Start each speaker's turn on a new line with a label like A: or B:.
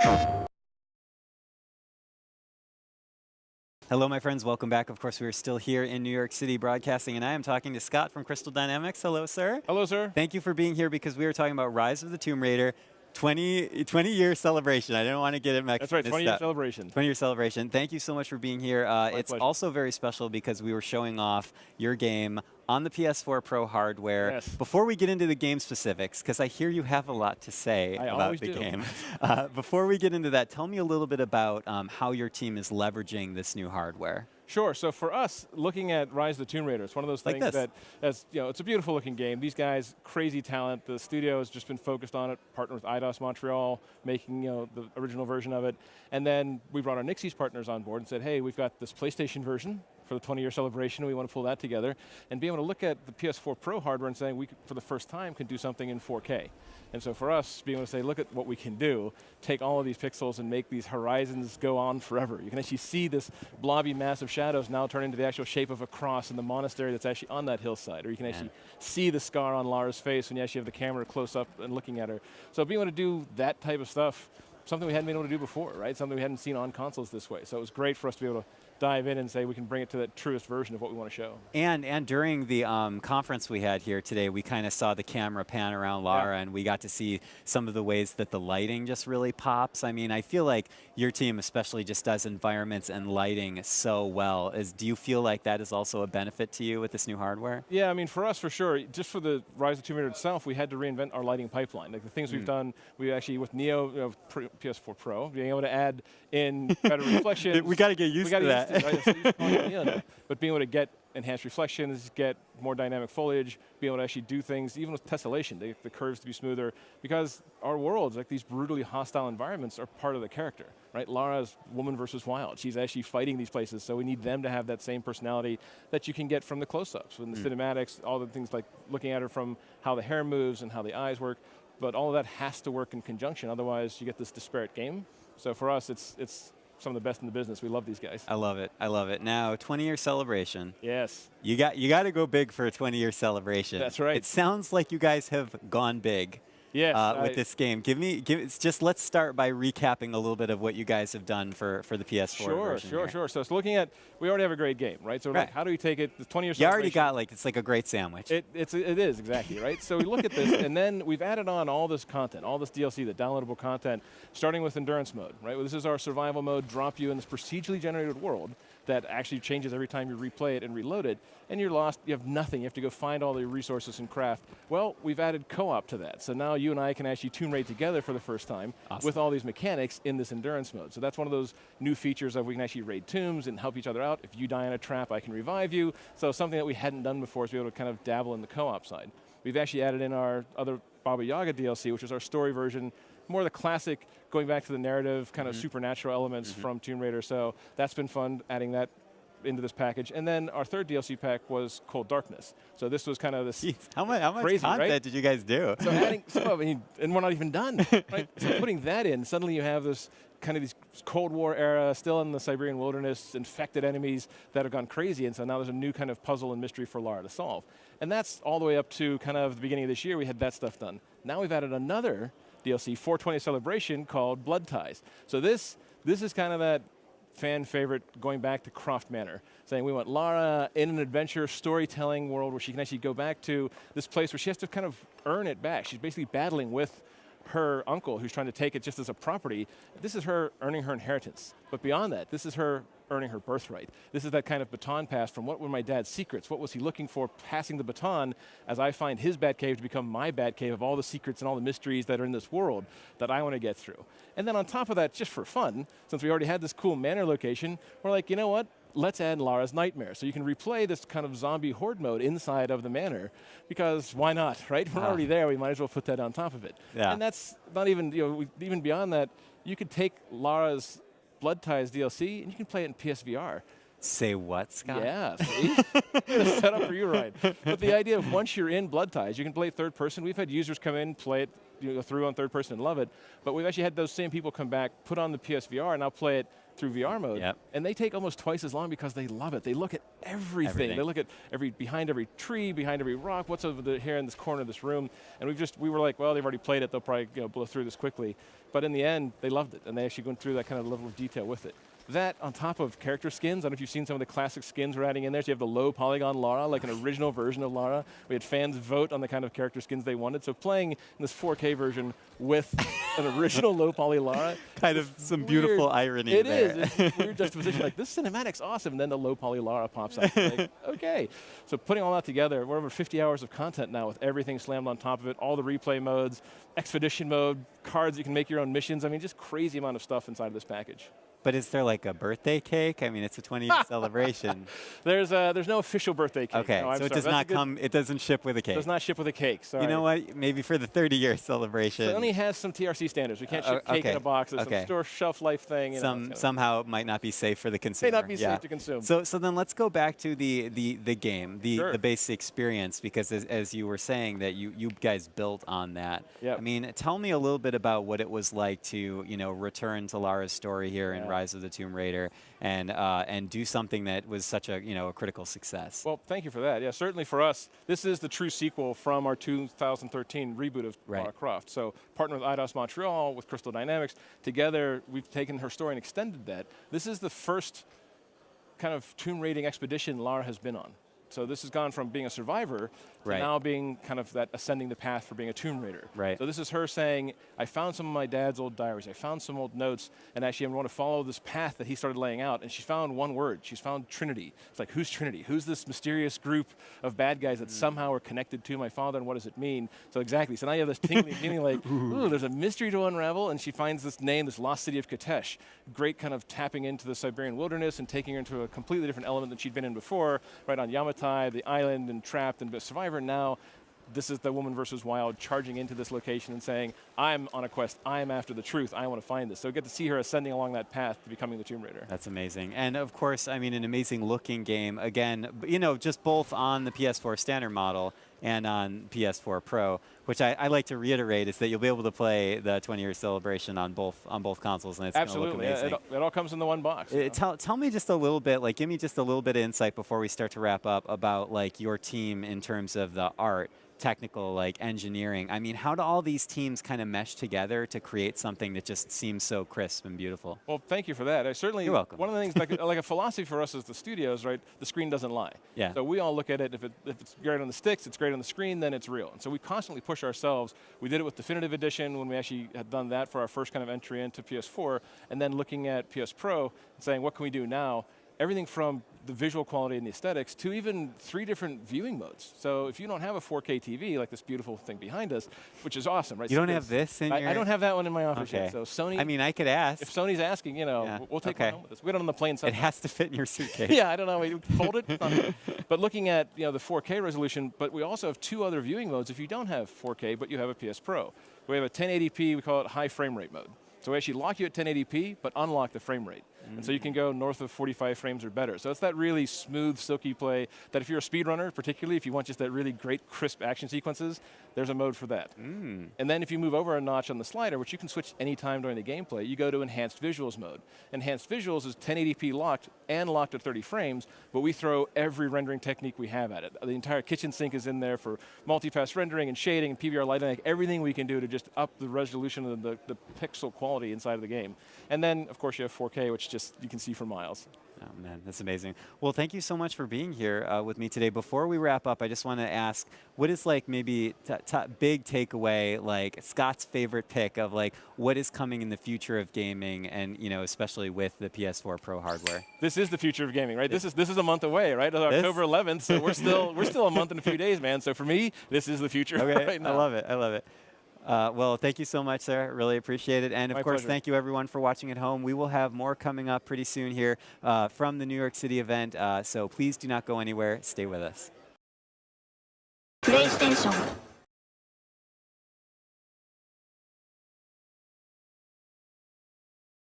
A: Hello, my friends. Welcome back. Of course, we are still here in New York City broadcasting, and I am talking to Scott from Crystal Dynamics. Hello, sir.
B: Hello, sir.
A: Thank you for being here because we were talking about Rise of the Tomb Raider 20-year celebration. I didn't want to get it mixed up.
B: That's right, 20-year celebration.
A: 20-year celebration. Thank you so much for being here. It's
B: pleasure.
A: also very special because we were showing off your game on the PS4 Pro hardware.
B: Yes.
A: Before we get into the game specifics, because I hear you have a lot to say about the game. Before we get into that, tell me a little bit about how your team is leveraging this new hardware.
B: Sure. So for us, looking at Rise of the Tomb Raider, it's one of those things that, as you know, it's a beautiful looking game. These guys, crazy talent. The studio has just been focused on it. Partnered with IDOS Montreal, making the original version of it, and then we brought our Nixies partners on board and said, hey, we've got this PlayStation version for the 20-year celebration. We want to pull that together and be able to look at the PS4 Pro hardware and saying we, for the first time, can do something in 4K. And so for us, being able to say, look at what we can do, take all of these pixels and make these horizons go on forever. You can actually see this blobby mass of shadows now turn into the actual shape of a cross in the monastery that's actually on that hillside. Or you can actually see the scar on Lara's face when you actually have the camera close up and looking at her. So being able to do that type of stuff, something we hadn't been able to do before, right? Something we hadn't seen on consoles this way. So it was great for us to be able to dive in and say we can bring it to that truest version of what we want to show.
A: And during the conference we had here today, we kind of saw the camera pan around Lara, and we got to see some of the ways that the lighting just really pops. I mean, I feel like your team especially just does environments and lighting so well. Do you feel like that is also a benefit to you with this new hardware?
B: Yeah, I mean, for us, for sure. Just for the Rise of the Tomb Raider itself, we had to reinvent our lighting pipeline. Like the things we've done, we actually, with Neo, PS4 Pro, being able to add in better reflections.
A: We got to get used to that.
B: But being able to get enhanced reflections, get more dynamic foliage, be able to actually do things, even with tessellation, the curves to be smoother, because our worlds, like these brutally hostile environments, are part of the character, right? Lara's woman versus wild. She's actually fighting these places, so we need them to have that same personality that you can get from the close-ups, from the cinematics, all the things like looking at her from how the hair moves and how the eyes work, but all of that has to work in conjunction, otherwise you get this disparate game. So for us, it's some of the best in the business. We love these guys.
A: I love it. I love it. Now, 20-year celebration.
B: Yes.
A: You got to go big for a 20-year celebration.
B: That's right.
A: It sounds like you guys have gone big.
B: Yes,
A: with this game. Let's start by recapping a little bit of what you guys have done for the PS4 version.
B: Sure. So it's looking at, we already have a great game, right? So like, how do we take it, the 20 years?
A: You already got it's like a great sandwich.
B: It is, exactly, right? So we look at this, and then we've added on all this content, all this DLC, the downloadable content, starting with endurance mode, right? Well, this is our survival mode, drop you in this procedurally generated world that actually changes every time you replay it and reload it, and you're lost, you have nothing, you have to go find all the resources and craft. Well, we've added co-op to that, so now you and I can actually Tomb Raid together for the first time with all these mechanics in this endurance mode. So that's one of those new features of we can actually raid tombs and help each other out. If you die in a trap, I can revive you. So something that we hadn't done before is be able to kind of dabble in the co-op side. We've actually added in our other Baba Yaga DLC, which is our story version, more the classic, going back to the narrative, kind of supernatural elements from Tomb Raider. So that's been fun, adding that into this package. And then our third DLC pack was Cold Darkness. So this was kind of this
A: how much
B: crazy,
A: content
B: right?
A: did you guys do?
B: So adding, and we're not even done, right? So putting that in, suddenly you have this kind of these Cold War era, still in the Siberian wilderness, infected enemies that have gone crazy, and so now there's a new kind of puzzle and mystery for Lara to solve. And that's all the way up to kind of the beginning of this year, we had that stuff done. Now we've added another DLC, 420 celebration, called Blood Ties. So this is kind of that fan favorite going back to Croft Manor, saying we want Lara in an adventure storytelling world where she can actually go back to this place where she has to kind of earn it back. She's basically battling with her uncle who's trying to take it just as a property. This is her earning her inheritance. But beyond that, this is her earning her birthright. This is that kind of baton pass from what were my dad's secrets? What was he looking for passing the baton as I find his Batcave to become my Batcave of all the secrets and all the mysteries that are in this world that I want to get through. And then on top of that, just for fun, since we already had this cool manor location, we're like, you know what? Let's add Lara's Nightmare. So you can replay this kind of zombie horde mode inside of the manor, because why not, right? We're already there, we might as well put that on top of it.
A: Yeah.
B: And that's not even, even beyond that, you could take Lara's Blood Ties DLC and you can play it in PSVR.
A: Say what, Scott?
B: Yeah, see? Set up for you, right? But the idea of once you're in Blood Ties, you can play it third person. We've had users come in, play it go through on third person and love it. But we've actually had those same people come back, put on the PSVR, and now play it through VR mode.
A: Yep.
B: And they take almost twice as long because they love it. They look at everything. They look at behind every tree, behind every rock, what's over here in this corner of this room. And we were like, well, they've already played it. They'll probably blow through this quickly. But in the end, they loved it. And they actually went through that kind of level of detail with it. That on top of character skins, I don't know if you've seen some of the classic skins we're adding in there. So you have the low polygon Lara, like an original version of Lara. We had fans vote on the kind of character skins they wanted. So playing in this 4K version with an original low poly Lara.
A: Kind of some beautiful irony there.
B: It is. It's weird juxtaposition. Like, this cinematic's awesome. And then the low poly Lara pops up. Like, okay. So putting all that together, we're over 50 hours of content now with everything slammed on top of it, all the replay modes, expedition mode, cards you can make your own missions. I mean, just crazy amount of stuff inside of this package.
A: But is there like a birthday cake? I mean, it's a 20-year celebration.
B: There's no official birthday cake.
A: Okay,
B: no,
A: so it does not come. It doesn't ship with a cake.
B: It does not ship with a cake. Sorry.
A: You know what? Maybe for the 30-year celebration.
B: It only has some TRC standards. We can't ship cake in a box. There's some store shelf life thing.
A: Somehow it might not be safe for the consumer.
B: May not be safe to consume.
A: So then let's go back to the game,
B: Sure.
A: the basic experience, because as you were saying that you guys built on that.
B: Yep.
A: I mean, tell me a little bit about what it was like to return to Lara's story here in Rise of the Tomb Raider. And do something that was such a a critical success.
B: Well, thank you for that. Yeah, certainly for us, this is the true sequel from our 2013 reboot of Lara Croft. So partnered with Eidos Montreal, with Crystal Dynamics, together we've taken her story and extended that. This is the first kind of tomb raiding expedition Lara has been on. So this has gone from being a survivor to now being kind of that ascending the path for being a Tomb Raider.
A: Right.
B: So this is her saying, I found some of my dad's old diaries, I found some old notes, and actually I want to follow this path that he started laying out, and she found one word. She's found Trinity. It's like, who's Trinity? Who's this mysterious group of bad guys that somehow are connected to my father, and what does it mean? So exactly, so now you have this tingling feeling like, ooh, there's a mystery to unravel, and she finds this name, this lost city of Katesh. Great kind of tapping into the Siberian wilderness and taking her into a completely different element than she'd been in before, right on Yamatai, the island, and trapped and Survivor. Now, this is the woman versus wild charging into this location and saying, I'm on a quest, I'm after the truth, I want to find this. So get to see her ascending along that path to becoming the Tomb Raider.
A: That's amazing. And of course, I mean, an amazing looking game. Again, just both on the PS4 standard model and on PS4 Pro, which I like to reiterate is that you'll be able to play the 20-year celebration on both consoles, and it's going to look amazing.
B: It all comes in the one box.
A: Tell me just a little bit, like, give me just a little bit of insight before we start to wrap up about like your team in terms of the art, technical, like engineering. I mean, how do all these teams kind of mesh together to create something that just seems so crisp and beautiful?
B: Well, thank you for that. You're welcome. One of the things, like a philosophy for us as the studios, right? The screen doesn't lie.
A: Yeah.
B: So we all look at it. If it's great on the sticks, it's great on the screen, then it's real. And so we constantly push ourselves. We did it with Definitive Edition when we actually had done that for our first kind of entry into PS4, and then looking at PS Pro and saying, what can we do now? Everything from the visual quality and the aesthetics to even 3 different viewing modes. So if you don't have a 4K TV, like this beautiful thing behind us, which is awesome, right?
A: You don't have this in your...
B: I don't have that one in my office yet. So Sony...
A: I mean, I could ask.
B: If Sony's asking, we'll take one home with us. We got it on the plane somewhere.
A: It has to fit in your suitcase.
B: Yeah, I don't know. We fold it. But looking at the 4K resolution, but we also have 2 other viewing modes if you don't have 4K, but you have a PS Pro. We have a 1080p, we call it high frame rate mode. So we actually lock you at 1080p, but unlock the frame rate. And so you can go north of 45 frames or better. So it's that really smooth, silky play that if you're a speedrunner, particularly if you want just that really great, crisp action sequences, there's a mode for that. And then if you move over a notch on the slider, which you can switch anytime during the gameplay, you go to Enhanced Visuals mode. Enhanced Visuals is 1080p locked and locked at 30 frames, but we throw every rendering technique we have at it. The entire kitchen sink is in there for multi-pass rendering and shading and PBR lighting, like everything we can do to just up the resolution of the pixel quality inside of the game. And then, of course, you have 4K, which just you can see for miles.
A: Oh, man, that's amazing. Well, thank you so much for being here with me today. Before we wrap up, I just want to ask, what is like maybe big takeaway, like Scott's favorite pick of like what is coming in the future of gaming, and especially with the PS4 Pro hardware?
B: This is the future of gaming, right? This is a month away, right? October 11th, so we're still a month and a few days, man. So for me, this is the future right now.
A: I love it. I love it. Well, thank you so much, sir. Really appreciate it. And, of course, thank you, everyone, for watching at home. We will have more coming up pretty soon here from the New York City event. So please do not go anywhere. Stay with us.
C: PlayStation